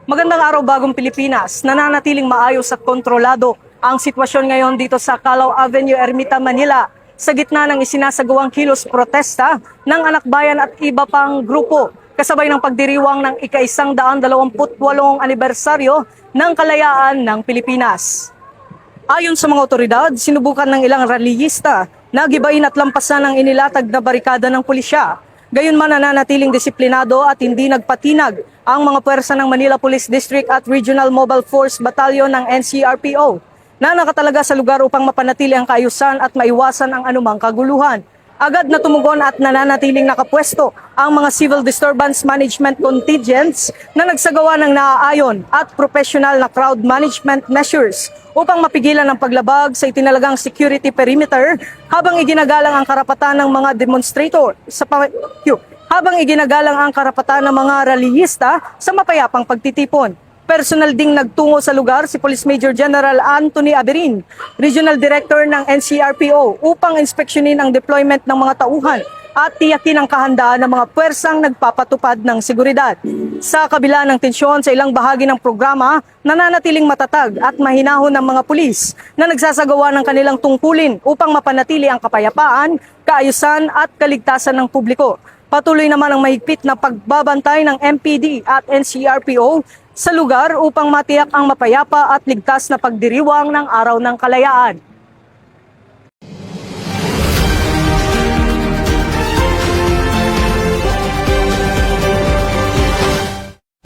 Magandang araw bagong Pilipinas. Nananatiling maayos at kontrolado ang sitwasyon ngayon dito sa Calao Avenue, Ermita, Manila sa gitna ng isinasagawang kilos protesta ng Anak Bayan at iba pang grupo kasabay ng pagdiriwang ng ika-128 anibersaryo ng kalayaan ng Pilipinas. Ayon sa mga otoridad, sinubukan ng ilang rallyista na gibain at lampasan ang inilatag na barikada ng pulisya. Gayunman nananatiling disiplinado at hindi nagpatinag ang mga puwersa ng Manila Police District at Regional Mobile Force Battalion ng NCRPO na nakatalaga sa lugar upang mapanatili ang kaayusan at maiwasan ang anumang kaguluhan. Agad na tumugon at nananatiling nakapwesto ang mga Civil Disturbance Management Contingents na nagsagawa ng naaayon at professional na crowd management measures upang mapigilan ang paglabag sa itinalagang security perimeter habang iginagalang ang karapatan ng mga demonstrator habang iginagalang ang karapatan ng mga rallyista sa mapayapang pagtitipon. Personal ding nagtungo sa lugar si Police Major General Anthony Aberin, Regional Director ng NCRPO, upang inspeksyonin ang deployment ng mga tauhan at tiyakin ang kahandaan ng mga puwersang nagpapatupad ng seguridad. Sa kabila ng tensyon sa ilang bahagi ng programa, nananatiling matatag at mahinahon ng mga pulis na nagsasagawa ng kanilang tungkulin upang mapanatili ang kapayapaan, kaayusan at kaligtasan ng publiko. Patuloy naman ang mahigpit na pagbabantay ng MPD at NCRPO sa lugar upang matiyak ang mapayapa at ligtas na pagdiriwang ng Araw ng Kalayaan.